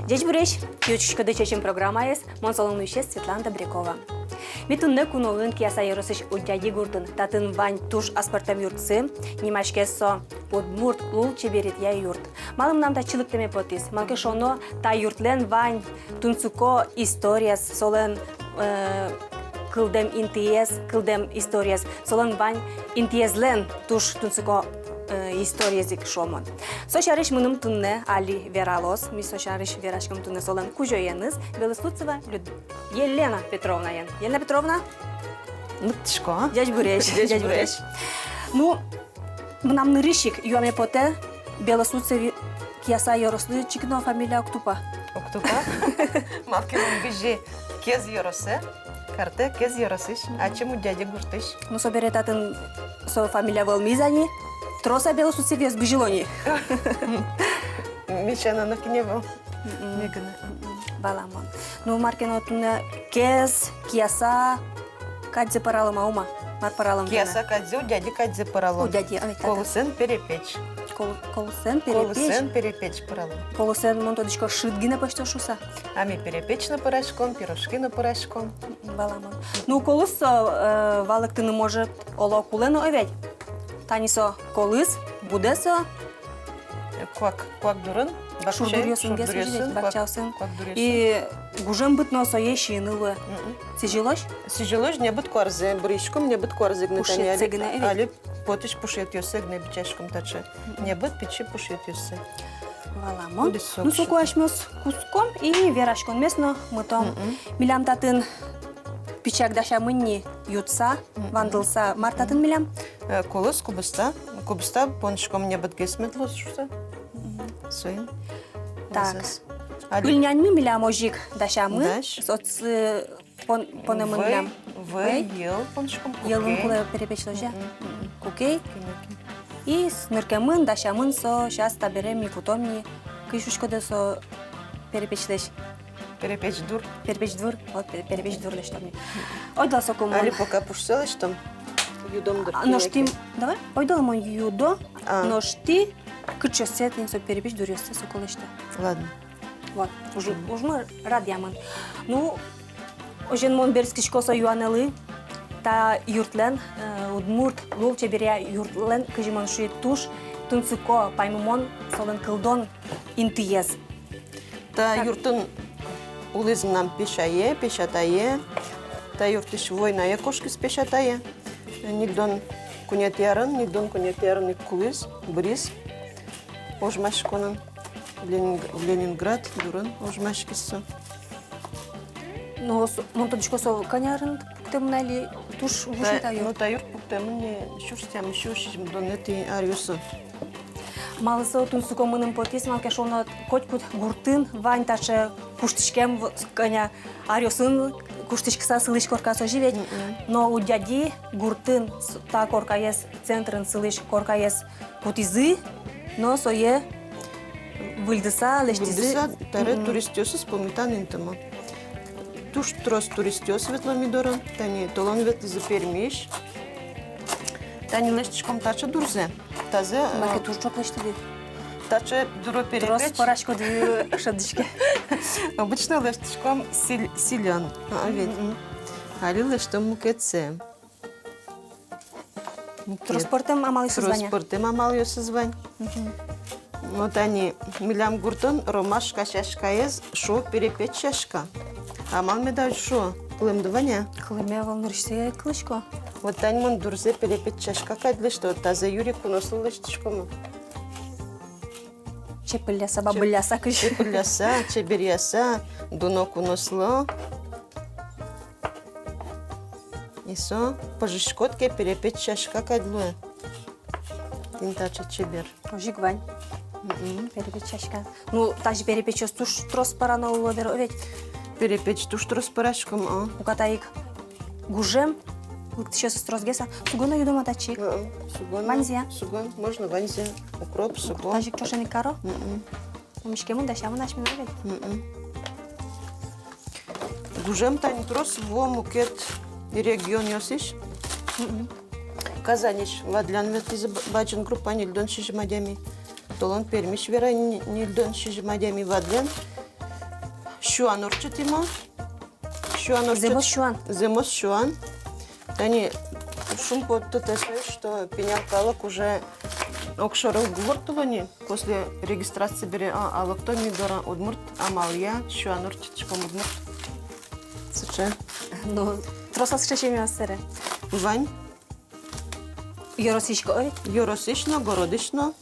Дечь буреш, ючушка дечечим программа есть, монсолон ущест Светлана Добрякова. Митунне куновын кияса еросыш удяги гурдын, татын вань туш аспартам юртсы, нимашкесо подмурт лул чеберет я юрт. Малым нам тачылык теме потис, малке шоно та юртлен вань тунцуко историяс, солен кылдем интиес, кылдем историяс, солен вань интиезлен туш тунцуко историясик шомон. Сошариш мыным тунне али вералос, ми сошариш верашкам тунне солен кужоеныз, Белостуцева Елена Петровна. Елена Петровна? Мыттышко. Дядь Буреш. Дядь Буреш. Ну, нам нырышик, юаме поте, Белостуцеви кияса йорослы чикно фамилия Октупа. Октупа? Малкиным бежи кез йоросе, карте кез йоросыш, а чему дядя гуртыш? Ну, соберетатын со фамилия Волмизани, троса Белостуцеви с Бжилони. Мишана на кине был. Баламон. Ну, Маркино тунне кез, кияса, кадзе паралым аума. Мар паралым. Кияса кадзе, у дяди кадзе паралым. У дяди, Колусен перепечь. Колусен перепечь. Колусен перепечь паралым. Колусен монтодичко шитгина почти шуса. А ми перепечь на порошком, пирожки на порошком. Баламон. Ну, колусо валик ти не може оло кулено овять. Танисо колыс, будесо. Куак дурын. Шурдурьосын гесен, бакчаусын. И гужем бытно сое шинылы. Сижилош? Сижилош не быт корзе, бришком не быт корзе гнетани. Пушет али потыш пушет ёсек не бичашком таче. Не быт пичи пушет ёсек. Валамон. Ну, сукуашмёс куском и верашкон местно мытом. Милям татын пичак даша мынни ютса, вандылса мартатын милям. Колос кубыста поншком не быт гесметлос шуса. Своим. Так. Ульняньми милям ожик дашамы. Соц понемын милям. Ел поншком кукей. Елын кулы перепечло же. Кукей. И с ныркемын дашамын со сейчас таберем и кутомни. Кышушкода со перепечлеш. Перепечь дур. Перепеч двор. Вот перепеч двор лишь там. Ойдал соком. Али пока пушселась там. Юдом дыр. Ношти. Давай. Ойдал мон юдо. Ношти. Кырчосет со перепеч дурёсте соколышты. Ладно. Вот. Уже мы радиамын. Ну, ожен мон берскишкосо юанелы. Та юртлен удмурт лул чеберя юртлен кыжимон шуе туш тунцуко паймумон солен кылдон интиез. Та юртын улызым нам пешатае. Та юртыш войная кошки спешатае. Нигдон кунет ярын и кулыз, бриз. Ожмашконын в Ленинград дурын ожмашкисо. Ну, монтодичко со канярын темнали туш ужитаю. Ну, та юрт пуктемын шурстям еще донети ариусу. Малысы тунсуко мыным потис малке шоно котькут гуртын вань таше куштишкем коня ариусын куштишкса сылыш коркасо живет. Но у дяди гуртын та коркаес центрын сылыш коркаес потизы, но сое выльдыса лештизы. Выльдыса таре туристёсы спомитан интыма. Туш трос туристёс ветломидорын, тани толон ветлизы пермиш. Тани лештишком тача дурзе. Тазе. Малке туш чок лештиди. Тача дуро перепечь. Трос парашко ди шадышке. Обычно лештишком силен. Али лештом мукетсе. Транспортем амал созвання. Транспортем амал созвань. Вот они милям гуртон ромаш кашашкаез шо перепечь шашка. Амал медаль шо клемдывания. Клеме волнуришься клышко. Вот они мон дурзе перепечь шашка кайдлы что таза Юрий кунослы лештишкому. Чепыляса бабыляса кыш. Чепыляса, чеберяса, дуно куносло. И со пожишкотке перепечь шашка кайдлы. Тинтача чебер. Ожик вань. Перепечь шашка. Ну, тажи перепечь туш трос парано уловер овет. Перепечь туш трос парашком, Укатаик гужем. Сейчас строс геса. Сугона юдома тачик. Ванзия. Сугон. Можно ванзия. Укроп, сугон. Тажик чошени каро. Мишкемун дашамун ашмин овет. Гужем тань трос во мукет регион ёсиш. Казаниш. Вадлян вет из баджин группа нильдон шижмадями. Толон пермиш вера нильдон шижмадями вадлян. Şuan orçetimo. Земос шуан. Зимос шуан. Тани шум под что пенялкалок уже окшоров гвортулони после регистрации бере а локто мидора удмурт амалия шуан орчетичком удмурт. Сыче. Ну, тросас чечем ясере. Вань. Йоросишко ой. Yorosishno, gorodishno.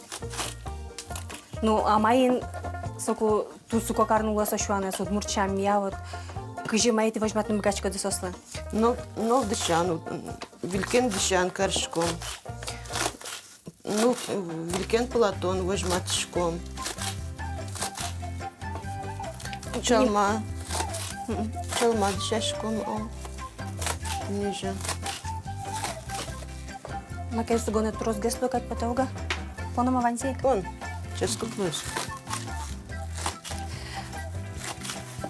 Ну, а майин соку ту суко карнуласа шуане сот мурчам я вот кыжы майти возьматным гачко десослы. Но дышан, вилькен дышан каршком. Ну, вилькен платон возьматышком. Чалма. Чалма дышашком, о. Ниже. Макай сугоне трос гесло кать потауга. Поном аванси. Он, ческо плюс.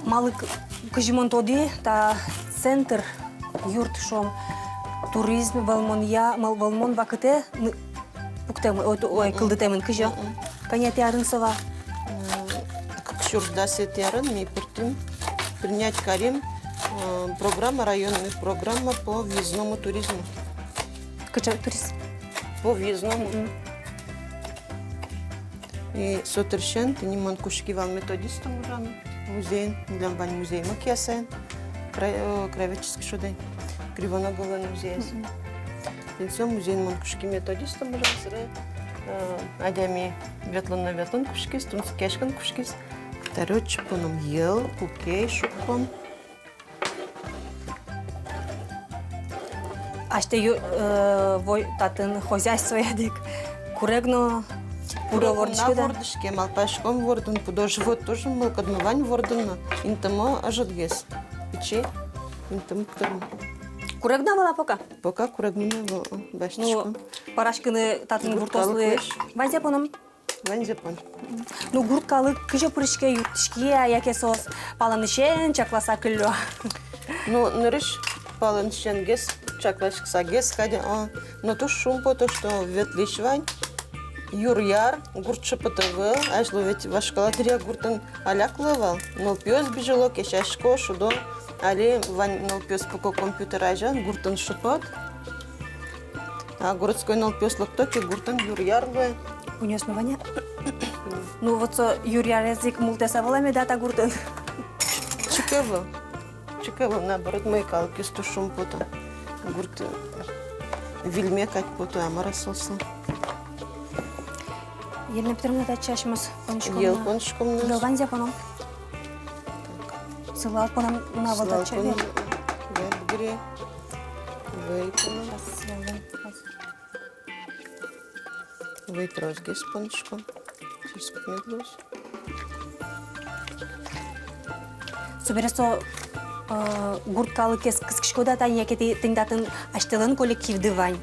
Малык кыжымон тоди та центр юрт шом туризм волмон вакыте пуктемы ой кылдытемын кыжа. Канят ярын сова. Как шурда сетярын, ми пыртым принять Карим программа, районная программа по въездному туризму. Кыча турист. По въездному. И сотрещен, ты не мон кушкивал методистом ужам. Музей, для бань музей Макиясен. Краеведческий шудень. Кривоноговый музей. Тенсо музей мон кушки методистом ужам. Сыры адями ветлон кушкис, тунцы кешкан кушкис. Второй чепоном ел, кукей, шуком. А ще вой татын хозяйство ядик. Курегно пуро вордышко да. Вордышке, малпашком вордын, пудо живот тоже мылкадмывань вордын. Интамо ажадгес. Печи, интамо ктарм. Курегно была пока. Пока курагмина башничком. Ну, парашкыны татын гуртослы. Ванзе поном. Ванзепон. Ну, гурткалы кыжа пурышке юртышке, яке сос паланышен чакласа кылло. Ну, нырыш паланышен гес, чаклашкса гес, ходя. Но то шумпо, то что ветлишвань. Юр-яр, гуртшы пытывы, ажлы ведь вашкалатрия гуртын аляклывал. Но пёс бежало, кешашко, шудо, али вань нол пёс поко компьютер ажан, гуртын шипот. А городской нол пёс локтоки, гуртын юр-ярлы. Унесно ваня. Ну, вот со Юрия Резик мултеса волами дата гуртын. Чекево, наоборот, мой калки сто шумпота. Гурты вильме кать пото, амара сосла. Елена Петровна, да чашмас пончиком. Ел пончиком нас. Ванзе поном. Сылал поном на вода чавер. В игре. Выйпоном. Выйтрос гес пончиком. Через медлус. Собересо гурткалы кыскышко да тань якети тыңдатын аштылын коллективды вань.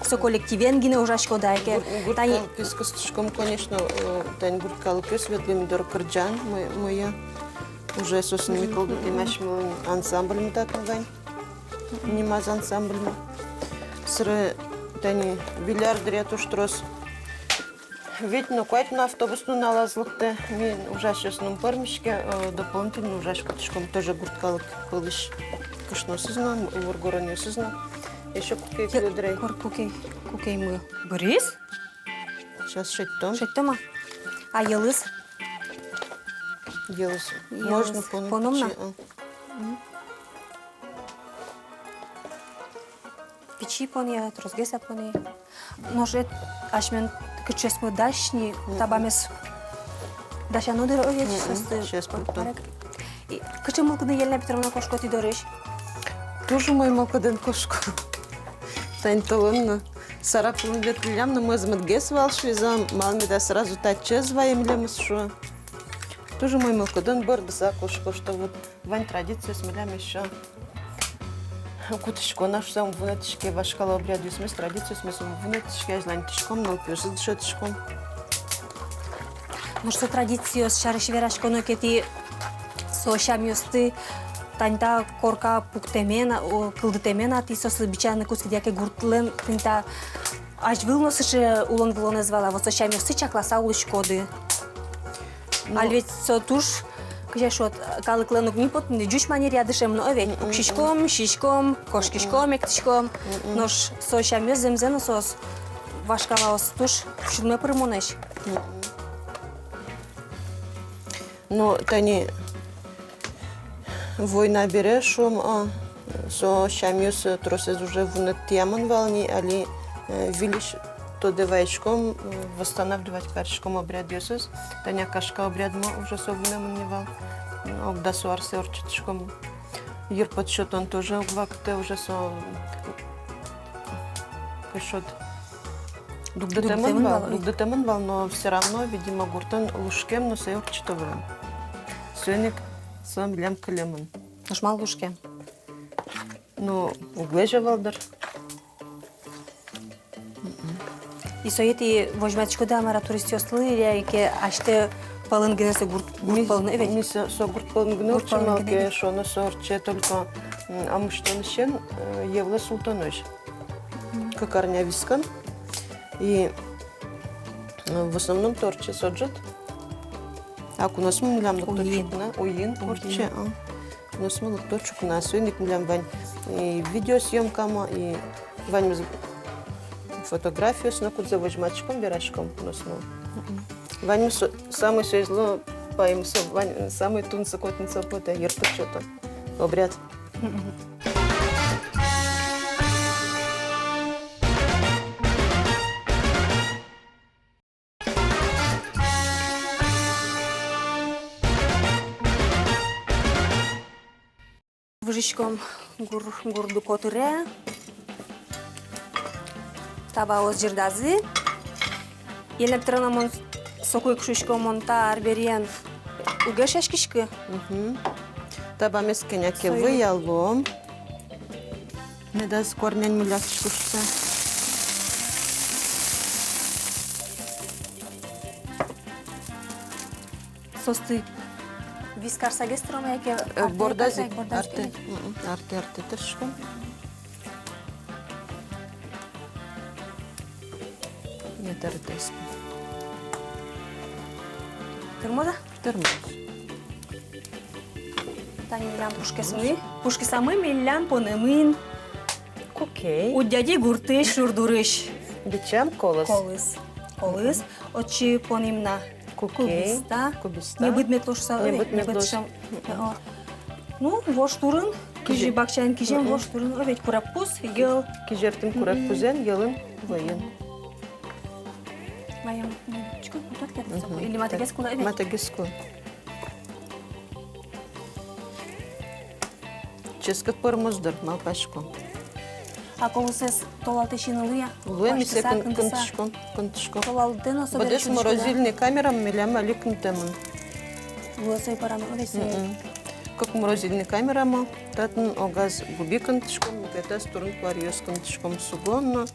Со коллективен гине ужашко да яке. Гурткалы кыскышком, конечно, тань гурткалы кыс ветлеми дор кырджан. Моя уже сосын миколды темашмилын ансамбльми татын вань. Нимаз ансамбльми. Сыры тани вилярдыря туштрос. Ведь ну кайт на автобусну налазлыкты. Мен ужашесным пармишке дополнительно ужашкотышком тоже гурткалык кылыш. Кышносызна, ургоронесызна. Еще кукей кылыдрай. Кукей мы. Борис? Сейчас шеттом. Шеттома. А елыс? Елыс. Можно Пономна? Печи пони, трозгеса пони. Ножет ашмен кычесмы дашни, табамес дашану дыр овет. Сейчас потом. Кычы мылкыны Елена Петровна кошко ти дорыш? Тоже мой малкаден кошко. Тань толонна. Сарапым ветлям на мазмат гес валшвизам, малми да сразу таче зваем лемс шо. Тоже мой малкаден бардаса кошко, что вот вань традицию смелям еще. Кутышко наш сам вынатышке вашкала обряду смес традицию смесом вынатышке азлантышком, но пёс дышатышком. Может, со традицией с шарышверашко, но кети со шамьосты таньта корка пуктемена, кылдытемена, ти со слабичаны куски дяке гуртлен, таньта аж вылносыше улон было назвала, вот со шамьосты чакласа улышкоды. А ведь со туш Кыжашот калыкланук не пот, не жуч манер ядышем, но овет. Шишком, кошкишком, эктишком. Нож сошамёс земзено сос. Вашкалаос туш, шудме пырмонеш. Ну, тани война бере шум, со шамёс тросез уже в теман волни, али вилиш то девайшком восстанавливать першком обряд Иисус. Таня кашка обряд ма уже совне маневал. Огда суарсе орчитшком. Юр подсчет он тоже оглакте уже со кашот. Дугдатеман вал, но все равно, видимо, гуртон лушкем, но сей орчитовым. Сёник сам лям калеман. Ножмал лушке. Ну, углежа валдар. И соети возьмачко да мара туристиослы или ке аште палынгенесе гурт палын evet. Ми со гурт палынгене урчамалке шоно сорче только амштоншен Евла Султанович. Кокарня вискан. И в основном торче соджат. А у нас мы лям торчукна, уин торче. У нас мы торчукна, сойник лям вань и видеосъемкама и вань фотографию с накуд за возьмачком берашком у нас мы. Вань самый свезло по им вань самый тунца котница пота ерто что-то обряд. Вжичком гурду котыре. Табаоз жирдазы. Электрономон сокой кшушком монтар берен. Уга шашкишки. Таба мескеняке выялом. Не да скорнен мулякшкушса. Состы вискарса гестрома яке Бордазик. Арте тышком. Не тартес. Термоза? Термоз. Тани лям пушки самы миллям понемин. Окей. У дяди гурты шурдурыш. Бичам колос. Колыс. Очи понимна. Кубиста. Не быть метлошса. Не быть метлошса. Ну, вош турын. Кижи бакчан кижем вош турын. Овет курапус, ел. Кижертим курапузен, елын воен. Моем чук вот так или матагеску овет. Матагеску. Ческат пармоздар, малпашко. А колосес толалтешин луя? Луя ми се кантышком. Толалтен особенно. Бодес морозильный камерам милям аликн теман. Луя сей парам овесе. Как морозильный камерама, татын огаз губи кантышком, мукета сторон квариос кантышком сугонно,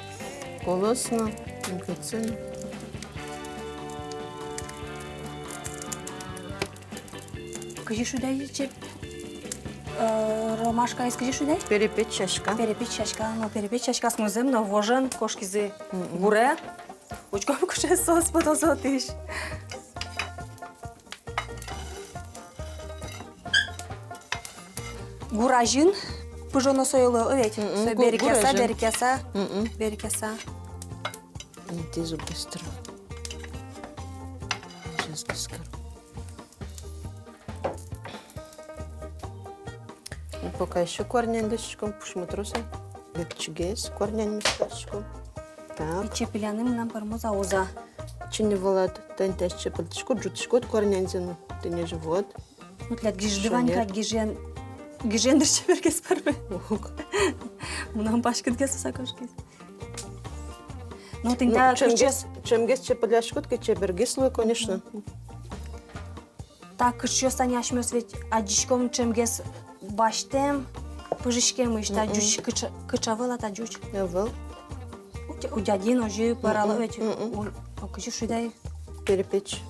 колосно, инкацин. Кажи шудай чеп. Ромашка скажи шудай? Перепечь чашка. Ну перепечь чашка с музем, но вожен кошки зы гуре. Учком куше сос потозотиш. Гуражин пыжоно сойлы овет. Берекеса. Тезу быстро. Сейчас дискар. Пока еще корнень дышком пушматруса. Векчигес корнень мисташком. Так. Чепеляным нам пармоза оза. Чине волат танташ чепелтишко джутишко корнень зену. Ты не живот. Вот лет гиждыванька гижендер чепергес парме. Мунам пашкыткес сакошкес. Ну ты да чемгес чепеляшко ке чепергес лой, конечно. Так что станяшмёс ведь адишком чемгес баштем пыжишкем ишта жуч кычавыла та жуч. Явыл. У дяди ножи паралы ведь. А кычы шудай? Перепечь.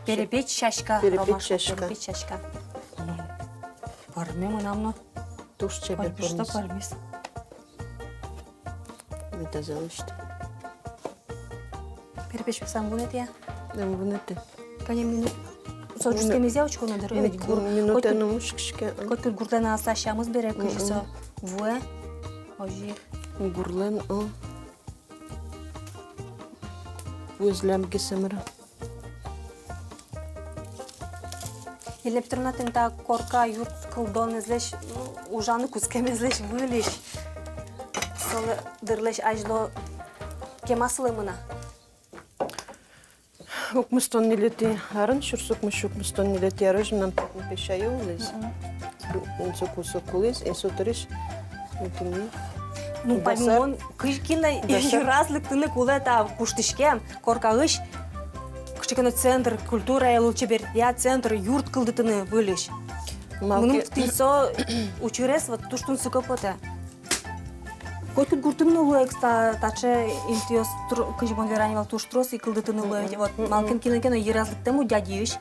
Перепечь чашка. Перепечь чашка. Парме мынамно. Туш чепер пармис. Что пармис? Это залышты. Перепечь сам будет я? Да, будет ты. Конечно, Соучускемезе очконы дыр. Минутен мушкишке. Көткіл гүрлен аса шамыз бере күшісі. Ве, ожи. Гурлен, Өзлем кесемір. Елеп тұрнатын та корка юрт кылдон ізлеш, ужаны күскем ізлеш вылеш. Солы дырлеш ажло кемасылы мына. Окмыстон нелети арын, шурсук мышук мыстон нелети арыж, нам пятны пешайы улыз. Инсо кусок улыз, инсо тұрыш. Ну, помимо кышкина разлык тыны кулы та куштышке, коркағыш, кышкина центр культура лучше бер, я центр юрт кылды тыны вылеш. Мұның тынсо учурес, вот туштун сукопота. Көткіл гуртымын улы экста тачы интиос кышбон веранивал туштрос и кылды тыны улы. Вот малкен кинокен еразлыктему дядиш.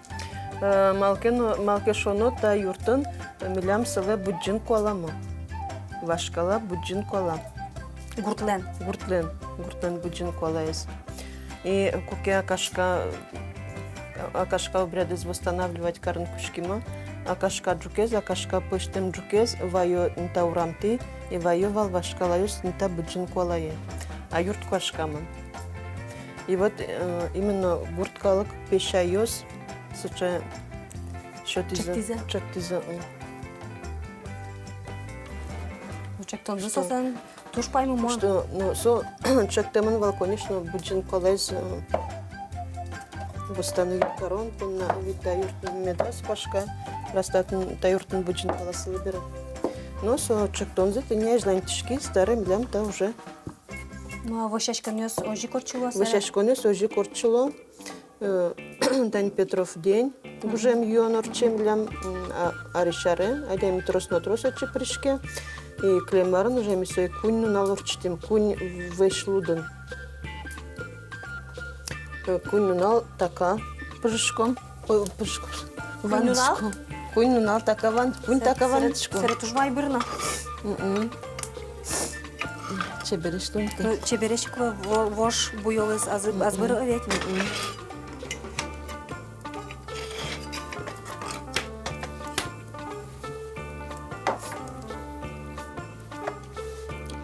Малке шоно та юртын милям сылы буджин коламы. Вашкала буджин кола. Гуртлен буджин колаез. И куке акашка обряд восстанавливать карн кушкима. Акашка джукез, акашка пыштем джукез, вайо нта урамти, и вайо вал вашкалаюс нта буджин колае. А юрт кашкаман. И вот именно гурткалык пешайос, суча чактиза. Чектон засосан туш пайму мон. Что, ну, чектеман вал, конечно, буджин колез восстановить корон, на вид таюртын медас пашка, растатын таюртын буджин коласы выберет. Но чектон зет, не жлантишки, старым лям та уже. Ну, а вощачка нес ожи корчуло? Вощачка нес ожи корчуло. Дань Петров день. Уже мьонор чем лям аришаре, а день трос на трос пришке. И клемарын уже мисой кунь налорчтим, кунь вышлуден. Кунь нунал така пышком. Кунь нунал така ван, кунь така ванчком. Сыры тужвай бирна. Чебереш тонты. Чебереш вош буйовыз азбыры овет.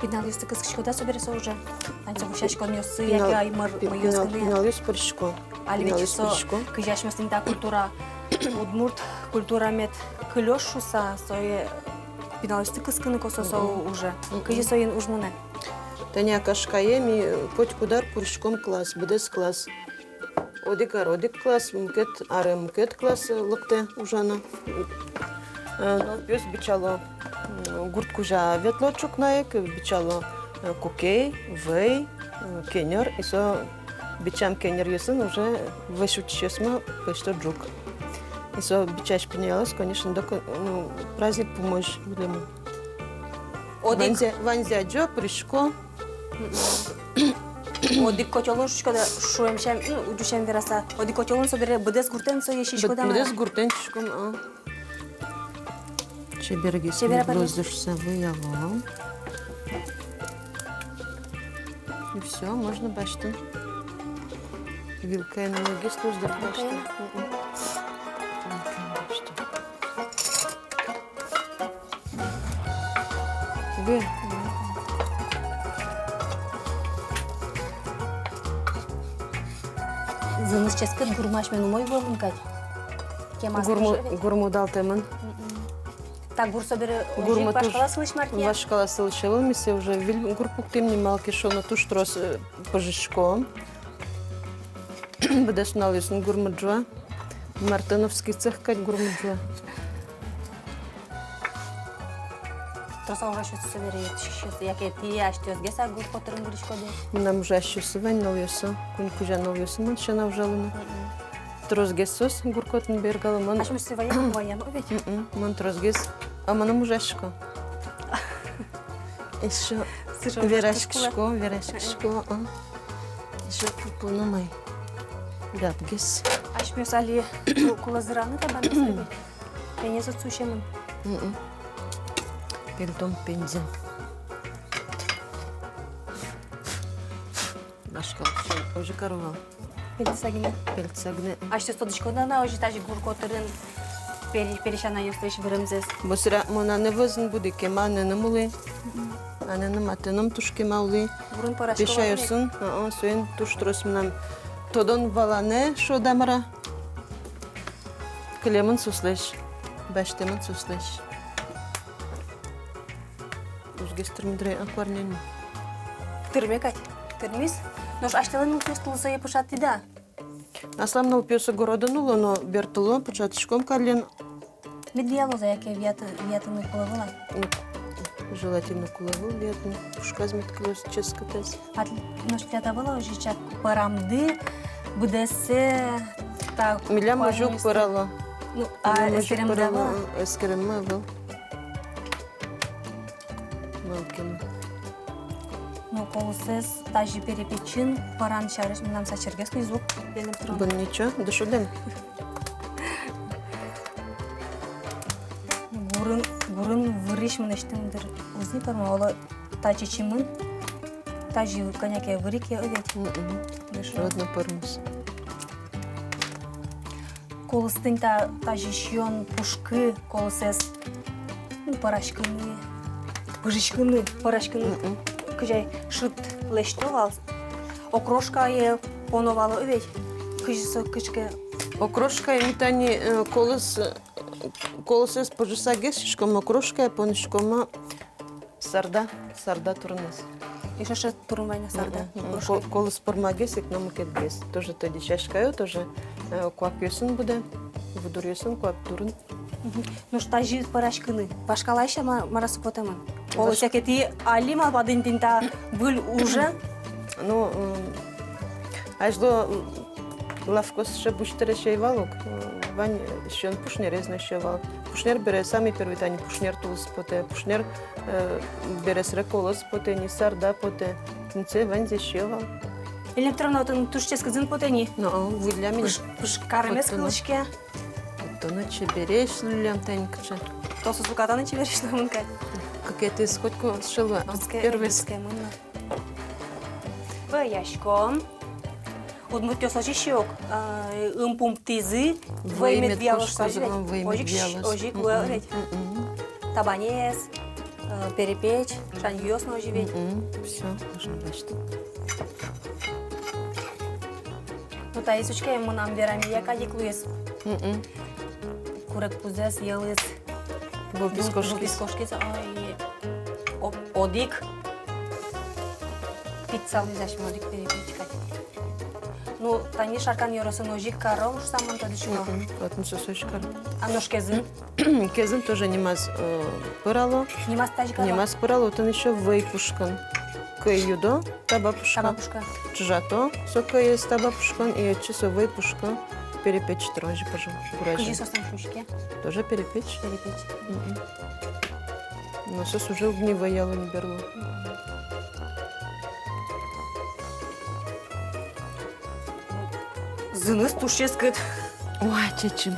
Пиналюсты кыскышкода собересе уже. Анца вущачко нёсы, яки аймар мыёсканы. Пиналюс пырышко. Альвечесо кыжашмастын та культура, удмурт культура мет кылёш шуса, сое пиналюсты кысканы кососо уже. Кыжи соен ужмуне. Таня кашкаеми путь кудар пырышком класс, будес класс. Одик класс, мкет аре мкет класс лыкте ужана. Но пёс бичало гурт кужа ветло чукнаек, бичало кукей, вей, кенер, и со бичам кенер ясын уже вышучесма пешто джук. И со бичаш пенялась, конечно, праздник помощь будем. Ванзя джо пришко. Одик котелон шушкада шуемшем, удушем вераса. Одик котелон собере бдес гуртен со ешишкода. Бдес гуртен шишком, Чебергис воздушься выявал. И все, можно бачту. Вилка на ноги служит бачту. Вы. Зыныс ческет гурмаш мен умой волын кать. Гурму дал теман. Так, гурсо бере ожик башкала слыш мартия? Башкала слышала, мы все уже гурпук тем не малки шо на туш трос пожишко. Будешь налысн гурмаджа. Мартыновский цех кать гурмаджа. Троса уже что собере, яке ти аштёс геса гур потырын гуришкоде. Нам уже аштёсы вань налыса, кунь кужа налыса, ман шана вжалына. Трос гесос гуркотын бергалы ман. Аш мышсы ваян овет? Ман трос гес, а манам уже ашко. Еще верашкшко. Еще пупунамай. Гад гес. Аш мёсали кулазыраны табан собере. Пенезо цушемын. Пельдом пензен. Башка уже коровал. Пельцагина. Пельцагне. А что стодочкона уже тажи гуркотырын перешана юстыш вырымзыз. Босра монаны вызын буде кема ненемулы. Аненым атыным туш кемаули. Бурун порошкова. Пешайырсын, сөйін туш тұрысымнан тодон баланы шодамыра. Клемын суслеш, бәштемін суслеш. Үзгестірмідірей акварнен. Тырме кать. Тырмис. Но ж аштелын кустылысы епышат тида. Аслам на упиоса городонуло, но бертыло початышком карлен. Медвело за яке вятыны половыла. Желательно кулаву летну. Пушка зметкалось ческатась. Но ж тята было уже чак парамды, будесе так. Милям мажук парало. Ну, а эскерем дава? Эскерем был. Малкин. Ну, колосес тажи перепечин, паран шарыш, нам сачергесный звук. Был ничего, да шудем. Бурын вырыш мынештендер. Узни парма, ола тажи чимын, тажи коняке вырик я овет. Родно пармус. Колостың тажи шион пушкы, колосес парашкыны, пыжышкыны, парашкыны. Кыжай шыт лештовал, окрошка е поновало овет. Кыжысы кычке. Окрошка и метани колосес пожисагес, шкома окрошка, понышкома сарда турнес. И что турмайна сарда? Колос пармагес, и к нам кетгес. Тоже тоді чашкаю, тоже куапьёсын буде, выдурьёсын, куаптурын. Ну что жи парашкыны. Пашкалайша марасы потемын. Ол всякие алима падын тинта был уже. Ну, ажло лавкос ще буштере шейвалок. Вань ще пушнер резно шейвал. Пушнер бере самый первый тани пушнер тулс поте. Пушнер бере среколос поте, не сарда поте. Нце вань зе шейвал. Электронно отын тушческі дзін потені. Ну, вы для меня. Пыш кармес кылышке. То ночи берешь люлям танькче. То сусукатаны чевериш на мынкай. Какая-то сколько шила. Первый. Яшко. Удмут тёсочи щек. Импум тизы. Веймет вялош ожик вэлеть. Табанес. Перепечь. Шаньёс на оживень. Все, можно бачить. Ну та исучка ему нам верами яка диклуес. Курек пузес елис. Бобискошки. Одик. Пицца визаш модик перепечкать. Ну, тани шаркан йоросын ожик каром саман тадычука. Вот мы сосочка. А ножкезын? Кезин тоже немаз пырало. Немаз тажка. Немаз пырало, вот он еще вейпушкан. Каюдо, табапушка. Табапушка. Чжато, сока есть табапушкан, и часо вейпушка. Перепечь тронжи, пожалуйста. Кыжи состан шушке. Тоже перепечь? Перепечь. Но сос уже гнивояло не берло. Зыныс тушескыт. Ой, чечим.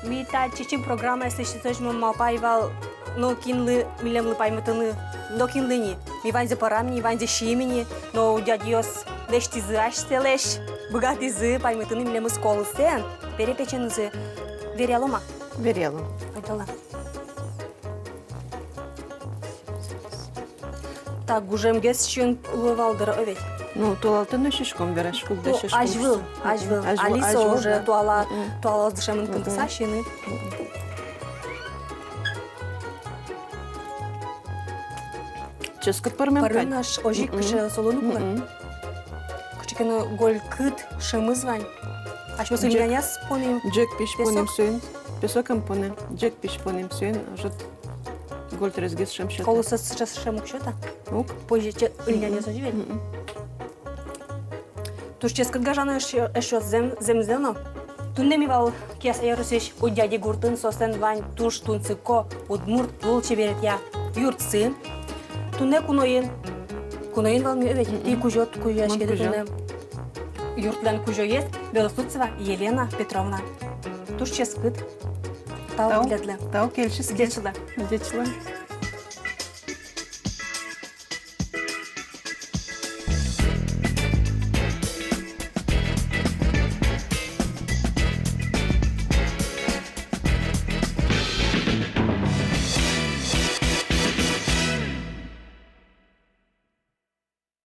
Ми та чечим программа, если считаешь, мы малпаевал, но кинлы, милемлы паймытыны, но кинлыни. Ми ванзе парамни, ванзе шимени, но у дядьёс лештизы аштелеш, богатизы, паймытыны, милемы сколысен, перепеченызы. Верялома? Верела. Айтала. Так, гужемгес шын улывалдыры овет. Ну, туалатын шишком береш, кулда шишком. Ажвыл. Алиса уже туала дышамын кынтыса шыны. Ческат пармен кать. Парын наш ожик кышы солону пылы. Кычыкыны голь кыт шымыз вань. Аш мы сульганяс поним. Джек пиш поним сүйін. Песокам поним. Джек пиш поним сүйін. Жыт голь терезгес шым шыта. Колуса сейчас шымук шыта. Ук. Позже ульганяс оживет. Туш ческат гажаны эшот земзено. Тундеми вал кияс айрысыш у дяди гуртын состен вань туш тунцыко удмурт лул чеберет я юртсы. Тунне куноин вал ми овет. И кужот кужашкеде тунне. Юртлен кужо есть Белосуцева Елена Петровна. Туш ческат. Тау гледле. Тау келшіс. Дечила. Дечила.